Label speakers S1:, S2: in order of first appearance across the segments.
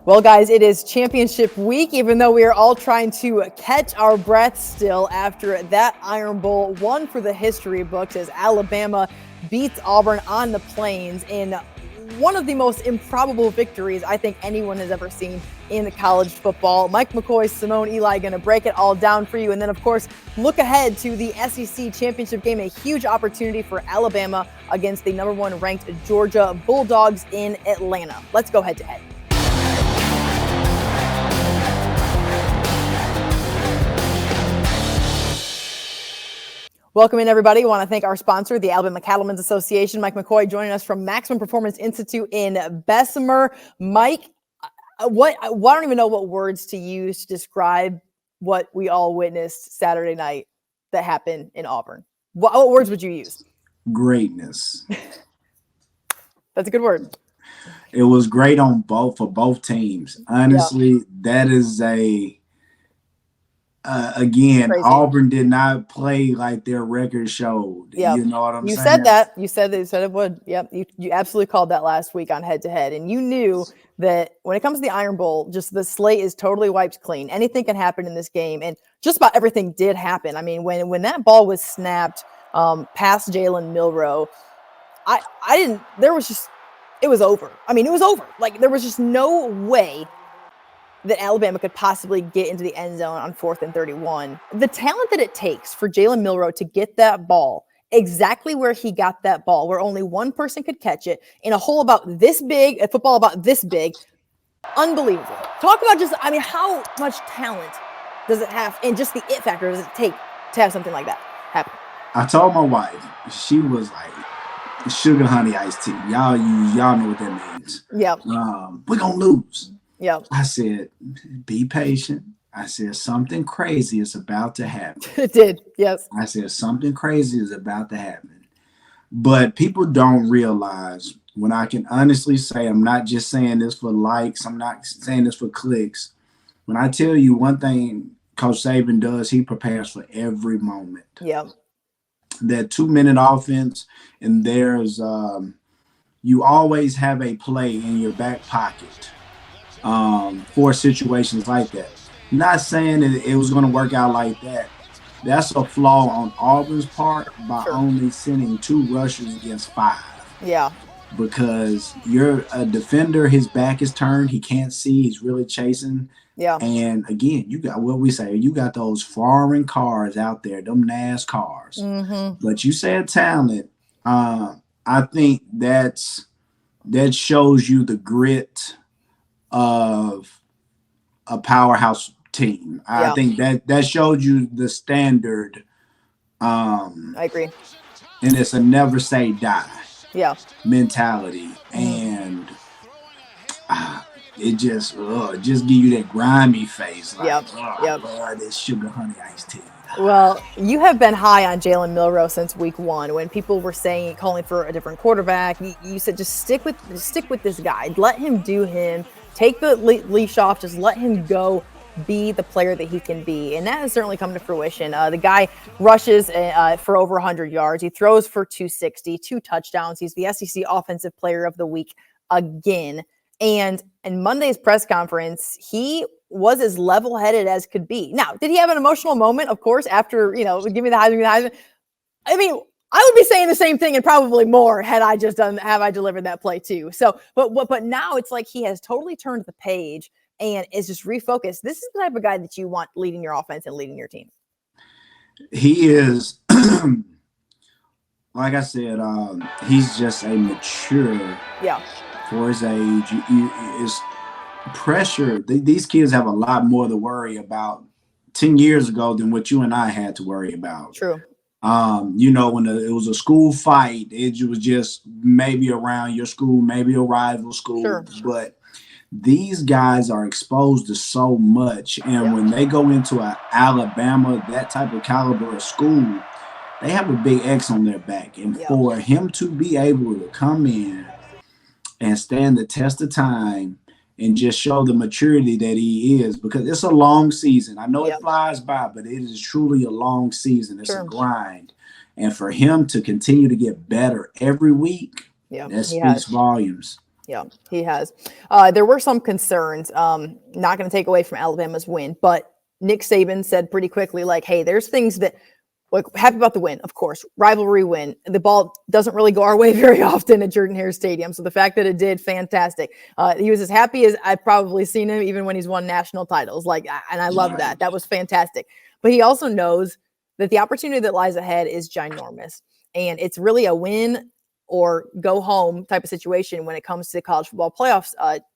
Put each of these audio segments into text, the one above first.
S1: Well, guys, it is championship week, even though we are all trying to catch our breath still after that Iron Bowl, one for the history books as Alabama beats Auburn on the Plains in one of the most improbable victories I think anyone has ever seen in college football. Mike McCoy, Simone, Eli going to break it all down for you. And then, of course, look ahead to the SEC championship game, a huge opportunity for Alabama against the #1 ranked Georgia Bulldogs in Atlanta. Let's go head to head. Welcome in, everybody. We want to thank our sponsor, the Alabama Cattlemen's Association. Mike McCoy joining us from Maximum Performance Institute in Bessemer. Mike, I don't even know what words to use to describe what we all witnessed Saturday night that happened in Auburn. What words would you use?
S2: Greatness.
S1: That's a good word.
S2: It was great for both teams. Honestly, that is again,
S1: Crazy.
S2: Auburn did not play like their record showed.
S1: Yep.
S2: You know what I'm saying?
S1: You said that. You said it would. Yep. You absolutely called that last week on Head to Head. And you knew that when it comes to the Iron Bowl, just the slate is totally wiped clean. Anything can happen in this game. And just about everything did happen. I mean, when that ball was snapped past Jalen Milroe, it was over. I mean, it was over. Like, there was just no way that Alabama could possibly get into the end zone on 4th and 31. The talent that it takes for Jalen Milroe to get that ball exactly where he got that ball, where only one person could catch it, in a hole about this big, a football about this big, unbelievable. Talk about how much talent does it have, and just the it factor does it take to have something like that happen?
S2: I told my wife, she was like, sugar honey iced tea. Y'all know what that means.
S1: Yeah.
S2: We're gonna lose.
S1: Yeah.
S2: I said, be patient. I said, something crazy is about to happen.
S1: It did, yes.
S2: I said, something crazy is about to happen. But people don't realize, when I can honestly say, I'm not just saying this for likes, I'm not saying this for clicks. When I tell you one thing Coach Saban does, he prepares for every moment.
S1: Yeah.
S2: That 2-minute offense, and there's you always have a play in your back pocket for situations like that. Not saying that it was going to work out like that. That's a flaw on Auburn's part by only sending 2 rushers against 5.
S1: Yeah.
S2: Because you're a defender, his back is turned, he can't see, he's really chasing.
S1: Yeah.
S2: And again, you got what we say, you got those foreign cars out there, them NASCARs.
S1: Mm-hmm.
S2: But you said talent. I think that shows you the grit of a powerhouse team. I think that showed you the standard.
S1: I agree.
S2: And it's a never say die mentality.
S1: Mm-hmm.
S2: And it just give you that grimy face. Like, this sugar honey iced tea.
S1: Well, you have been high on Jalen Milroe since week 1. When people were calling for a different quarterback, you said just stick with this guy. Let him do him. Take the leash off. Just let him go. Be the player that he can be, and that has certainly come to fruition. The guy rushes for over 100 yards. He throws for 260, 2 touchdowns. He's the SEC Offensive Player of the Week again. And in Monday's press conference, he was as level-headed as could be. Now, did he have an emotional moment? Of course, after, give me the Heisman. I mean, I would be saying the same thing and probably more have I delivered that play too. So, but now it's like he has totally turned the page and is just refocused. This is the type of guy that you want leading your offense and leading your team.
S2: He is, like I said, he's just a mature. For his age. It's pressure. These kids have a lot more to worry about 10 years ago than what you and I had to worry about.
S1: True.
S2: When it was a school fight, it was just maybe around your school, maybe a rival school.
S1: Sure.
S2: But these guys are exposed to so much. And when they go into an Alabama, that type of caliber of school, they have a big X on their back. And for him to be able to come in and stand the test of time and just show the maturity that he is, because it's a long season. I know it flies by, but it is truly a long season. It's a grind. And for him to continue to get better every week, that speaks volumes.
S1: Yeah, he has. There were some concerns, not going to take away from Alabama's win, but Nick Saban said pretty quickly, like, hey, there's things that, like, happy about the win, of course, rivalry win. The ball doesn't really go our way very often at Jordan-Hare Stadium, so the fact that it did, fantastic. He was as happy as I've probably seen him, even when he's won national titles, like, and I love that. That was fantastic. But he also knows that the opportunity that lies ahead is ginormous, and it's really a win or go home type of situation when it comes to college football playoffs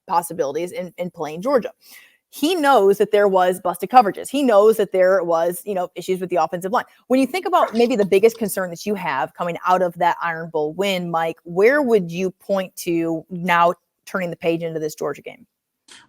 S1: possibilities in playing Georgia. He knows that there was busted coverages. He knows that there was, issues with the offensive line. When you think about maybe the biggest concern that you have coming out of that Iron Bowl win, Mike, where would you point to now turning the page into this Georgia game?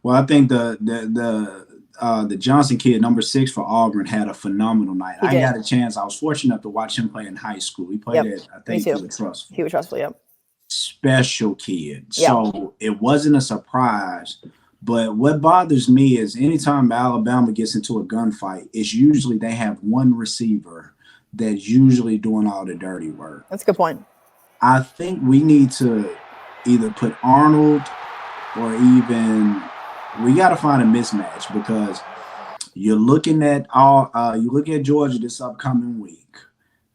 S2: Well, I think the Johnson kid, number 6 for Auburn, had a phenomenal night. I got a chance. I was fortunate enough to watch him play in high school. He played at, I think, Hewitt-Trussville.
S1: Hewitt-Trussville, yep.
S2: Special kid. So it wasn't a surprise. But what bothers me is anytime Alabama gets into a gunfight, it's usually they have one receiver that's usually doing all the dirty work.
S1: That's a good point.
S2: I think we need to either put Arnold or even we got to find a mismatch, because you're looking at Georgia this upcoming week.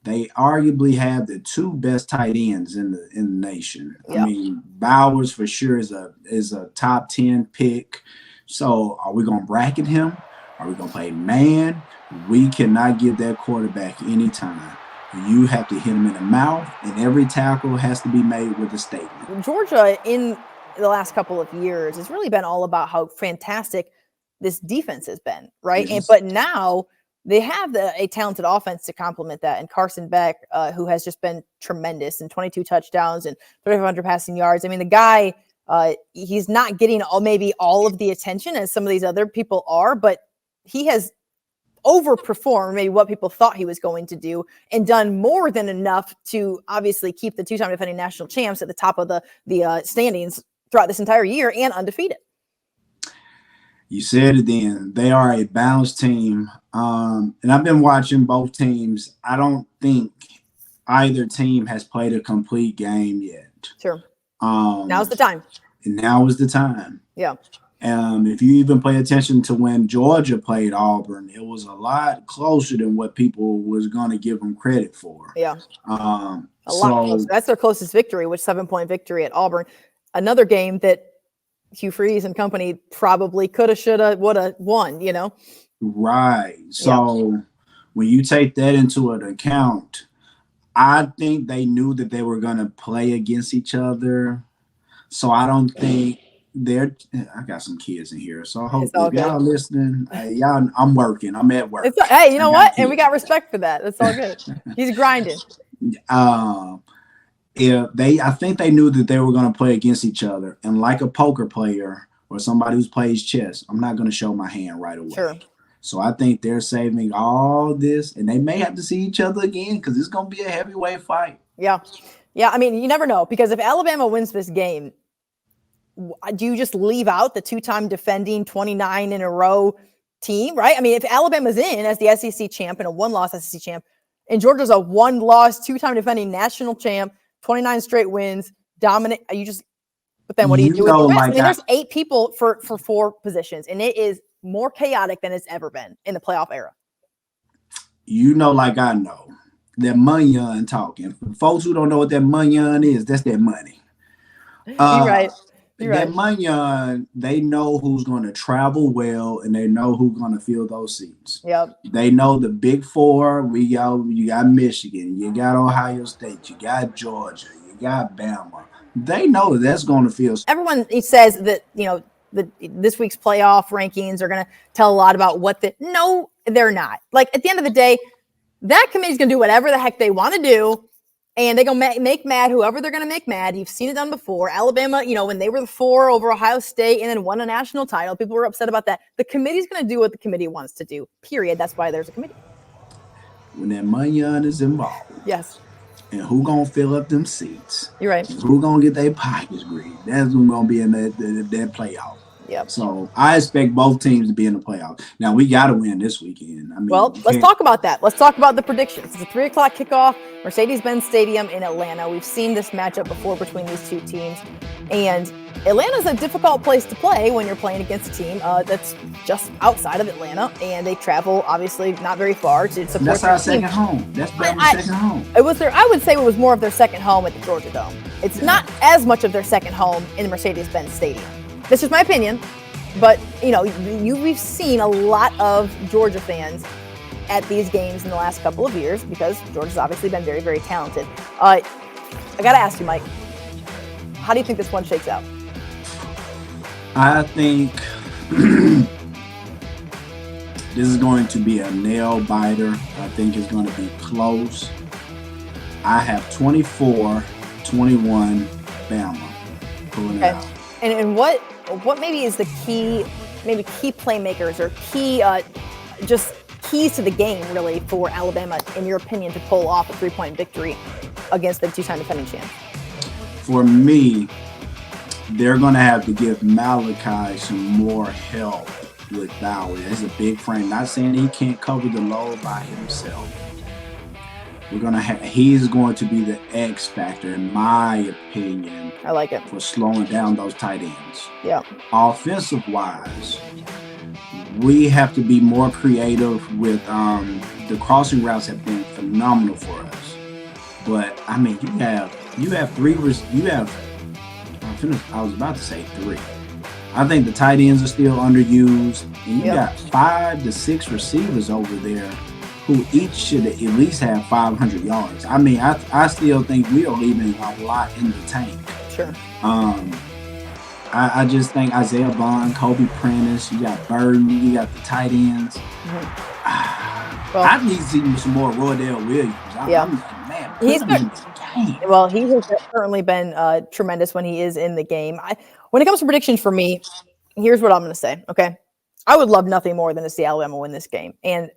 S2: They arguably have the 2 best tight ends in the nation. Yep. I mean, Bowers for sure is a top 10 pick. So are we going to bracket him? Are we going to play man? We cannot give that quarterback any time. You have to hit him in the mouth, and every tackle has to be made with a statement.
S1: Georgia, in the last couple of years, it's really been all about how fantastic this defense has been, right?
S2: Yes.
S1: But now they have a talented offense to complement that. And Carson Beck, who has just been tremendous, and 22 touchdowns and 3,500 passing yards. I mean, the guy, he's not getting maybe all of the attention as some of these other people are, but he has overperformed maybe what people thought he was going to do, and done more than enough to obviously keep the 2-time defending national champs at the top of the standings throughout this entire year and undefeated.
S2: You said it then. They are a balanced team. And I've been watching both teams. I don't think either team has played a complete game yet.
S1: Sure. Now's the time.
S2: Now is the time.
S1: Yeah.
S2: If you even pay attention to when Georgia played Auburn, it was a lot closer than what people was going to give them credit for.
S1: Yeah. A lot closer. That's their closest victory, which 7-point victory at Auburn. Another game that Hugh Freeze and company probably coulda, shoulda, woulda won,
S2: Right. So when you take that into an account, I think they knew that they were going to play against each other. So I don't think I got some kids in here, so I hope y'all listening. I'm working. I'm at work.
S1: Hey, you know what? And we got respect for that. That's all good. He's grinding.
S2: I think they knew that they were going to play against each other, and like a poker player or somebody who plays chess, I'm not going to show my hand right away.
S1: Sure.
S2: So I think they're saving all this, and they may have to see each other again because it's going to be a heavyweight fight.
S1: Yeah. I mean, you never know, because if Alabama wins this game, do you just leave out the 2-time defending 29 in a row team, right? I mean, if Alabama's in as the SEC champ and a 1-loss SEC champ, and Georgia's a 1-loss 2-time defending national champ, 29 straight wins, dominant, but then what do you do with the rest? I mean, there's 8 people for 4 positions, and it is more chaotic than it's ever been in the playoff era.
S2: Like I know, that Munyon talking. For folks who don't know what that Munyon is, that's that money.
S1: You're right.
S2: That Munyon, they know who's going to travel well, and they know who's going to fill those seats.
S1: Yep.
S2: They know the big 4. You got Michigan, you got Ohio State, you got Georgia, you got Bama. They know that's going to fill.
S1: Everyone says that this week's playoff rankings are going to tell a lot about no, they're not. Like, at the end of the day, that committee's going to do whatever the heck they want to do. And they're going to make mad whoever they're going to make mad. You've seen it done before. Alabama, when they were the 4 over Ohio State and then won a national title, people were upset about that. The committee's going to do what the committee wants to do, period. That's why there's a committee.
S2: When that Munyon is involved.
S1: Yes.
S2: And who going to fill up them seats?
S1: You're right.
S2: Who going to get their pockets greased? That's who's going to be in that playoff.
S1: Yep.
S2: So I expect both teams to be in the playoffs. Now we got to win this weekend. I mean,
S1: well, let's talk about that. Let's talk about the predictions. It's a 3:00 kickoff, Mercedes-Benz Stadium in Atlanta. We've seen this matchup before between these two teams, and Atlanta's a difficult place to play when you're playing against a team that's just outside of Atlanta, and they travel obviously not very far to support.
S2: That's our second home. That's Bama's second home.
S1: It was I would say it was more of their second home at the Georgia Dome. It's not as much of their second home in the Mercedes-Benz Stadium. This is my opinion, but we've seen a lot of Georgia fans at these games in the last couple of years because Georgia's obviously been very, very talented. I got to ask you, Mike, how do you think this one shakes out?
S2: I think this is going to be a nail biter. I think it's going to be close. I have 24-21 Bama pulling it out.
S1: And what maybe is the key playmakers or key just keys to the game really for Alabama, in your opinion, to pull off a 3-point victory against the two-time defending champs?
S2: For me, they're going to have to give Malachi some more help with Bowie. It's a big frame. Not saying he can't cover the load by himself. He's going to be the X factor, in my opinion.
S1: I like it.
S2: For slowing down those tight ends.
S1: Yeah.
S2: Offensive wise, we have to be more creative with the crossing routes have been phenomenal for us. But I mean, you have three. I was about to say three. I think the tight ends are still underused, and you got 5 to 6 receivers over there who each should at least have 500 yards. I mean, I still think we are leaving a lot in the tank.
S1: Sure.
S2: I just think Isaiah Bond, Kobe Prentice, you got Burden, you got the tight ends. Mm-hmm. I need to see some more Roydell Williams. I'm like, man, he
S1: has certainly been tremendous when he is in the game. When it comes to predictions for me, here's what I'm going to say, okay? I would love nothing more than to see Alabama win this game. And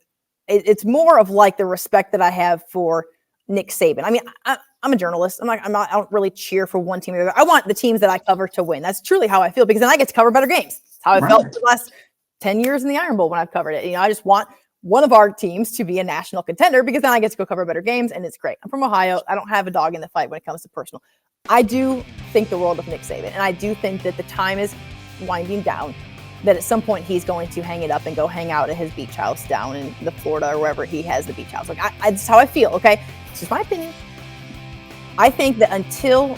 S1: it's more of like the respect that I have for Nick Saban. I mean, I'm a journalist. I don't really cheer for one team or the other. I want the teams that I cover to win. That's truly how I feel, because then I get to cover better games. That's how I felt for the last 10 years in the Iron Bowl when I've covered it. I just want one of our teams to be a national contender, because then I get to go cover better games, and it's great. I'm from Ohio. I don't have a dog in the fight when it comes to personal. I do think the world of Nick Saban, and I do think that the time is winding down, that at some point he's going to hang it up and go hang out at his beach house down in the Florida or wherever he has the beach house. Like, that's how I feel, okay? It's just my opinion. I think that until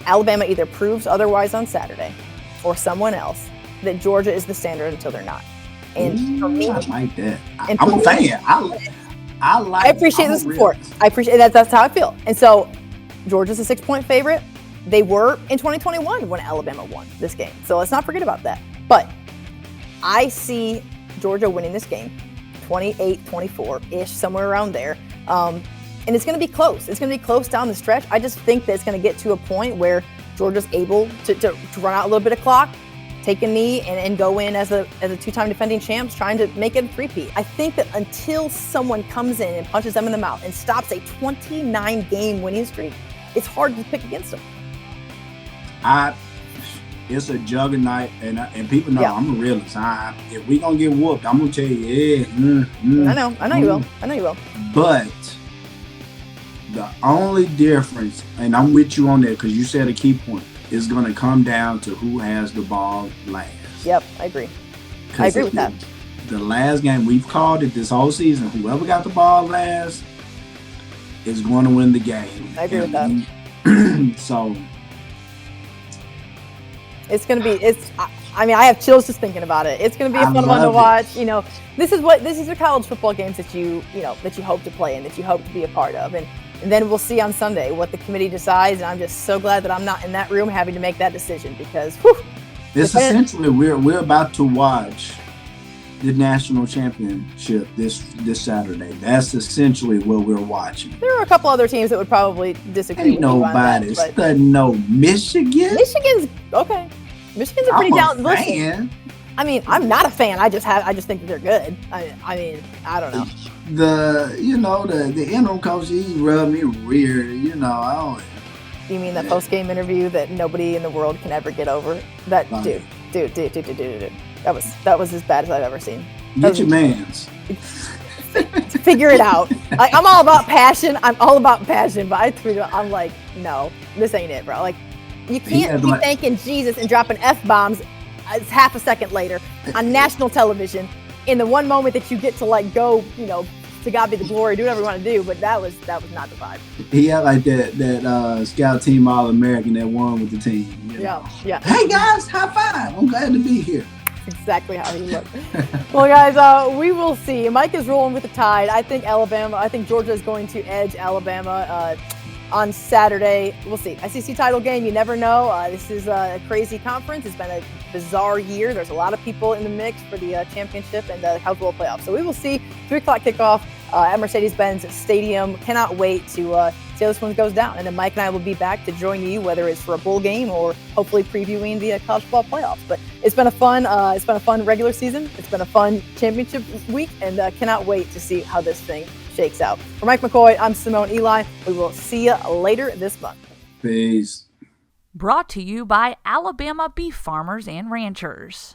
S1: Alabama either proves otherwise on Saturday or someone else, that Georgia is the standard until they're not. And for me,
S2: I like that. I'm a fan. I
S1: appreciate the support. I appreciate that. That's how I feel. And so Georgia's a 6-point favorite. They were in 2021 when Alabama won this game. So let's not forget about that. But I see Georgia winning this game 28-24-ish, somewhere around there. And it's going to be close. It's going to be close down the stretch. I just think that it's going to get to a point where Georgia's able to run out a little bit of clock, take a knee, and go in as a two-time defending champs, trying to make it a three-peat. I think that until someone comes in and punches them in the mouth and stops a 29-game winning streak, it's hard to pick against them.
S2: It's a juggernaut, and people know I'm a realist. If we gonna get whooped, I'm gonna tell you,
S1: I know you will. I know you will.
S2: But the only difference, and I'm with you on that because you said a key point, is gonna come down to who has the ball last.
S1: Yep, I agree. I agree with that.
S2: The last game, we've called it this whole season, whoever got the ball last is going to win the game.
S1: I agree with that.
S2: So
S1: it's going to be, I have chills just thinking about it. It's going to be a fun one to watch. This is the college football games that you hope to play and that you hope to be a part of. And then we'll see on Sunday what the committee decides. And I'm just so glad that I'm not in that room having to make that decision, because
S2: this essentially we're about to watch the national championship this Saturday. That's essentially what we're watching.
S1: There are a couple other teams that would probably disagree with you on that.
S2: Ain't nobody studying no Michigan.
S1: Michigan's okay. Michigan's a pretty talented fan. I mean, I'm not a fan. I just think that they're good. I mean, I don't know.
S2: The interim coach, he rubbed me weird. I don't.
S1: You mean that post-game interview that nobody in the world can ever get over? Dude, Dude. That was as bad as I've ever seen.
S2: Get your mans.
S1: Figure it out. I'm all about passion. But I tweeted, I'm like, no, this ain't it, bro. Like, you can't be thanking Jesus and dropping F-bombs half a second later on national television in the one moment that you get to like go, to God be the glory, do whatever you want to do. But that was not the vibe.
S2: He had like that scout team All-American that won with the team.
S1: Yeah.
S2: Hey guys, high five! I'm glad to be here.
S1: Exactly how he looked. Well, guys, we will see. Mike is rolling with the Tide. I think Georgia is going to edge Alabama on Saturday. We'll see. SEC title game, you never know. This is a crazy conference. It's been a bizarre year. There's a lot of people in the mix for the championship and the College Bowl playoffs. So we will see. 3 o'clock kickoff at Mercedes-Benz Stadium. Cannot wait to see how this one goes down. And then Mike and I will be back to join you, whether it's for a bowl game or hopefully previewing the college football playoffs. But it's been a fun regular season. It's been a fun championship week, and cannot wait to see how this thing shakes out. For Mike McCoy, I'm Simone Eli. We will see you later this month.
S2: Peace.
S3: Brought to you by Alabama Beef Farmers and Ranchers.